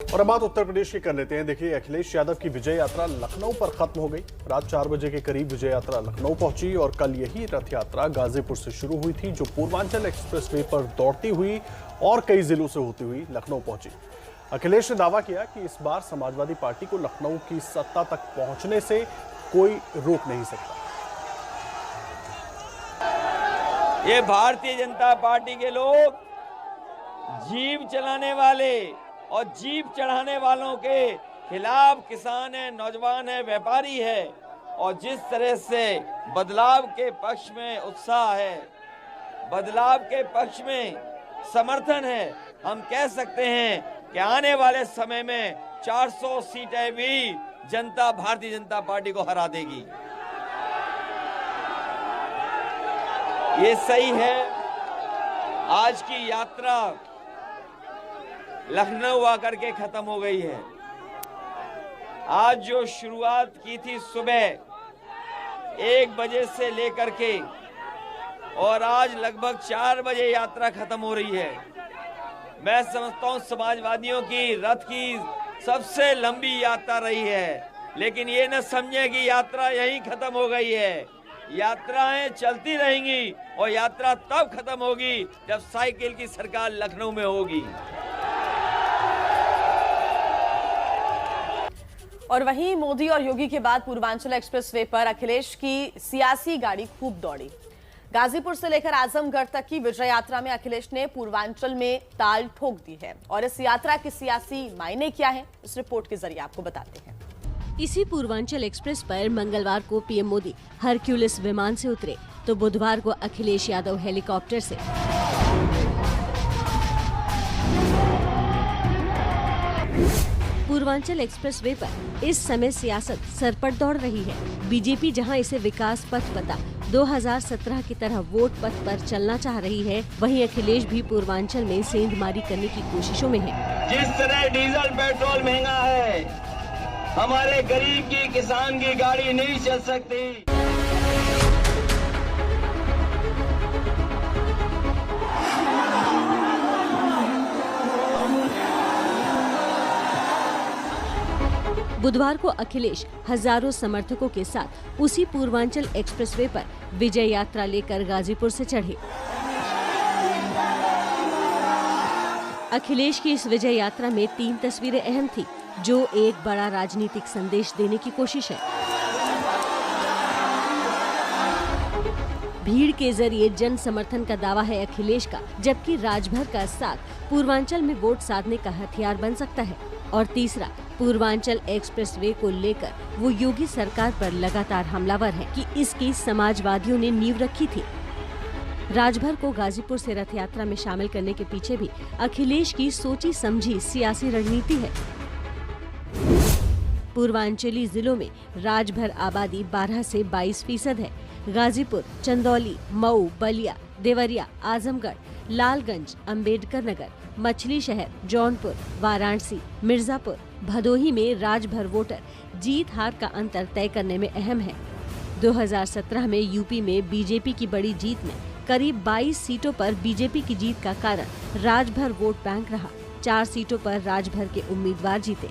और अब बात उत्तर प्रदेश की कर लेते हैं। देखिए, अखिलेश यादव की विजय यात्रा लखनऊ पर खत्म हो गई। रात 4 बजे के करीब विजय यात्रा लखनऊ पहुंची और कल यही रथ यात्रा गाजीपुर से शुरू हुई थी, जो पूर्वांचल एक्सप्रेसवे पर दौड़ती हुई और कई जिलों से होती हुई लखनऊ पहुंची। अखिलेश ने दावा किया कि इस बार समाजवादी पार्टी को लखनऊ की सत्ता तक पहुंचने से कोई रोक नहीं सकता। ये भारतीय जनता पार्टी के लोग जीप चलाने वाले और जीप चढ़ाने वालों के खिलाफ किसान है, नौजवान है, व्यापारी है, और जिस तरह से बदलाव के पक्ष में उत्साह है, बदलाव के पक्ष में समर्थन है, हम कह सकते हैं कि आने वाले समय में 400 सीटें भी जनता भारतीय जनता पार्टी को हरा देगी। ये सही है। आज की यात्रा लखनऊ आकर के खत्म हो गई है। आज जो शुरुआत की थी सुबह 1 बजे से लेकर के और आज लगभग 4 बजे यात्रा खत्म हो रही है। मैं समझता हूं समाजवादियों की रथ की सबसे लंबी यात्रा रही है, लेकिन ये न समझे कि यात्रा यहीं खत्म हो गई है। यात्राएं चलती रहेंगी और यात्रा तब खत्म होगी जब साइकिल की सरकार लखनऊ में होगी। और वहीं मोदी और योगी के बाद पूर्वांचल एक्सप्रेसवे पर अखिलेश की सियासी गाड़ी खूब दौड़ी। गाजीपुर से लेकर आजमगढ़ तक की विजय यात्रा में अखिलेश ने पूर्वांचल में ताल ठोक दी है। और इस यात्रा के सियासी मायने क्या हैं, इस रिपोर्ट के जरिए आपको बताते हैं। इसी पूर्वांचल एक्सप्रेस पर मंगलवार को पीएम मोदी हरक्यूलिस विमान से उतरे तो बुधवार को अखिलेश यादव हेलीकॉप्टर से। पूर्वांचल एक्सप्रेसवे पर इस समय सियासत सरपट दौड़ रही है। बीजेपी जहां इसे विकास पथ पता 2017 की तरह वोट पथ पर चलना चाह रही है, वहीं अखिलेश भी पूर्वांचल में सेंधमारी करने की कोशिशों में है। जिस तरह डीजल पेट्रोल महंगा है, हमारे गरीब की, किसान की गाड़ी नहीं चल सकती। बुधवार को अखिलेश हजारों समर्थकों के साथ उसी पूर्वांचल एक्सप्रेसवे पर विजय यात्रा लेकर गाजीपुर से चढ़े। अखिलेश की इस विजय यात्रा में 3 तस्वीरें अहम थी, जो एक बड़ा राजनीतिक संदेश देने की कोशिश है। भीड़ के जरिए जन समर्थन का दावा है अखिलेश का, जबकि राजभर का साथ पूर्वांचल में वोट साधने का हथियार बन सकता है। और तीसरा, पूर्वांचल एक्सप्रेसवे को लेकर वो योगी सरकार पर लगातार हमलावर है कि इसकी समाजवादियों ने नींव रखी थी। राजभर को गाजीपुर से रथ यात्रा में शामिल करने के पीछे भी अखिलेश की सोची समझी सियासी रणनीति है। पूर्वांचली जिलों में राजभर आबादी 12 से 22% है। गाजीपुर, चंदौली, मऊ, बलिया, देवरिया, आजमगढ़, लालगंज, अंबेडकर नगर, मछली शहर, जौनपुर, वाराणसी, मिर्जापुर, भदोही में राजभर वोटर जीत हार का अंतर तय करने में अहम है। 2017 में यूपी में बीजेपी की बड़ी जीत में करीब 22 सीटों पर बीजेपी की जीत का कारण राजभर वोट बैंक रहा। 4 सीटों पर राजभर के उम्मीदवार जीते,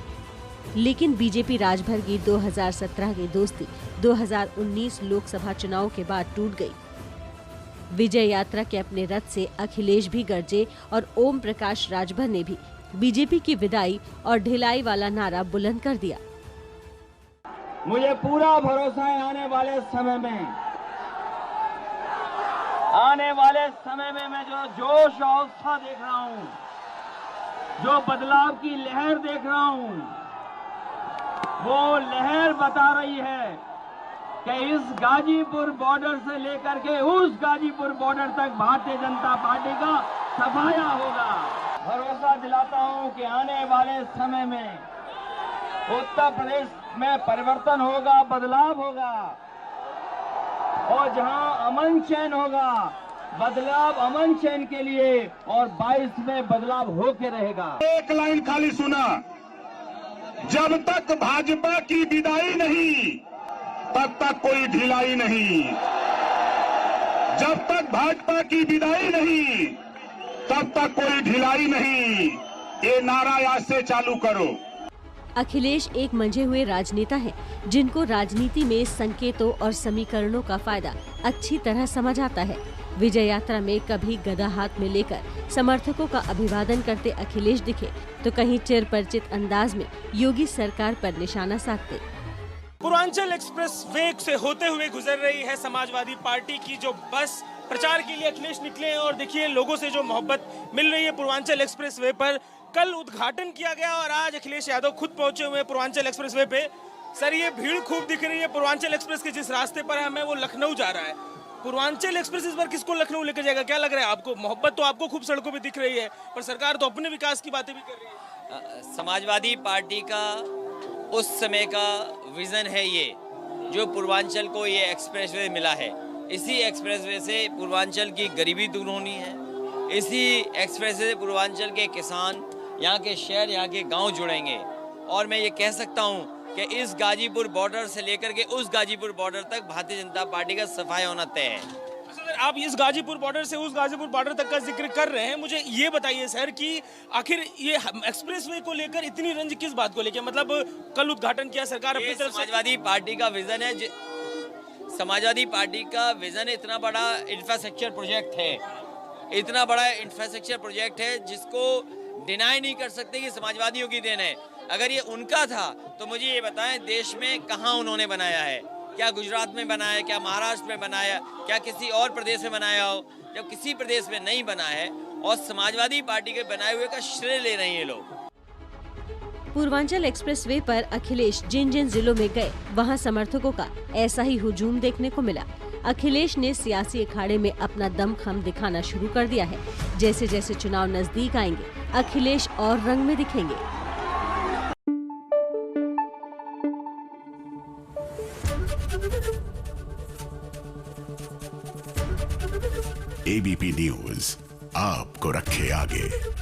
लेकिन बीजेपी राजभर की 2017 की दोस्ती 2019 लोकसभा चुनाव के बाद टूट गई। विजय यात्रा के अपने रथ से अखिलेश भी गरजे और ओम प्रकाश राजभर ने भी बीजेपी की विदाई और ढिलाई वाला नारा बुलंद कर दिया। मुझे पूरा भरोसा है आने वाले समय में मैं जो जोश और उत्साह देख रहा हूँ, जो बदलाव की लहर देख रहा हूँ, वो लहर बता रही है कि इस गाजीपुर बॉर्डर से लेकर के उस गाजीपुर बॉर्डर तक भारतीय जनता पार्टी का सफाया होगा। भरोसा दिलाता हूं कि आने वाले समय में उत्तर प्रदेश में परिवर्तन होगा, बदलाव होगा, और जहां अमन चैन होगा, बदलाव अमन चैन के लिए, और 22 में बदलाव होके रहेगा। एक लाइन खाली सुना, जब तक भाजपा की विदाई नहीं तब तक कोई ढिलाई नहीं। जब तक भाजपा की विदाई नहीं तब तक कोई ढिलाई नहीं। ये नारा आज से चालू करो। अखिलेश एक मंझे हुए राजनेता हैं, जिनको राजनीति में संकेतों और समीकरणों का फायदा अच्छी तरह समझ आता है। विजय यात्रा में कभी गदा हाथ में लेकर समर्थकों का अभिवादन करते अखिलेश दिखे, तो कहीं चिर परिचित अंदाज में योगी सरकार पर निशाना साधते। पूर्वांचल एक्सप्रेस वे से होते हुए गुजर रही है समाजवादी पार्टी की जो बस। प्रचार के लिए अखिलेश निकले हैं और देखिए लोगों से जो मोहब्बत मिल रही है पूर्वांचल एक्सप्रेस वे पर। कल उद्घाटन किया गया और आज अखिलेश यादव खुद पहुंचे हुए हैं पूर्वांचल एक्सप्रेस वे पे। सर, ये भीड़ खूब दिख रही है पूर्वांचल एक्सप्रेस के जिस रास्ते पर हमें वो लखनऊ जा रहा है। पूर्वांचल एक्सप्रेस इस बार किसको लखनऊ लेकर जाएगा, क्या लग रहा है आपको? मोहब्बत तो आपको खूब सड़कों पे दिख रही है, पर सरकार तो अपने विकास की बातें भी कर रही है। समाजवादी पार्टी का उस समय का विजन है ये, जो पूर्वांचल को ये एक्सप्रेसवे मिला है। इसी एक्सप्रेसवे से पूर्वांचल की गरीबी दूर होनी है। इसी एक्सप्रेसवे से पूर्वांचल के किसान, यहाँ के शहर, यहाँ के गांव जुड़ेंगे। और मैं ये कह सकता हूँ कि इस गाजीपुर बॉर्डर से लेकर के उस गाजीपुर बॉर्डर तक भारतीय जनता पार्टी का सफाई होना तय है। सर, आप इस गाजीपुर बॉर्डर से उस गाजीपुर बॉर्डर तक का जिक्र कर रहे हैं, मुझे ये बताइए सर कि आखिर ये एक्सप्रेसवे को लेकर इतनी रंज किस बात को लेकर? मतलब कल उद्घाटन किया सरकार अपनी तरफ से। समाजवादी पार्टी का विजन है। समाजवादी पार्टी का विजन इतना बड़ा इंफ्रास्ट्रक्चर प्रोजेक्ट है, इतना बड़ा इंफ्रास्ट्रक्चर प्रोजेक्ट है जिसको डिनाई नहीं कर सकते कि समाजवादियों की देन है। अगर ये उनका था तो मुझे ये बताएं, देश में कहाँ उन्होंने बनाया है? क्या गुजरात में बनाया, क्या महाराष्ट्र में बनाया, क्या किसी और प्रदेश में बनाया हो? जब किसी प्रदेश में नहीं बना है और समाजवादी पार्टी के बनाए हुए का श्रेय ले रहे हैं ये लोग। पूर्वांचल एक्सप्रेसवे पर अखिलेश जिन जिन जिलों में गए, वहां समर्थकों का ऐसा ही हुजूम देखने को मिला। अखिलेश ने सियासी अखाड़े में अपना दमखम दिखाना शुरू कर दिया है। जैसे जैसे चुनाव नजदीक आएंगे, अखिलेश और रंग में दिखेंगे। एबीपी न्यूज आपको रखे आगे।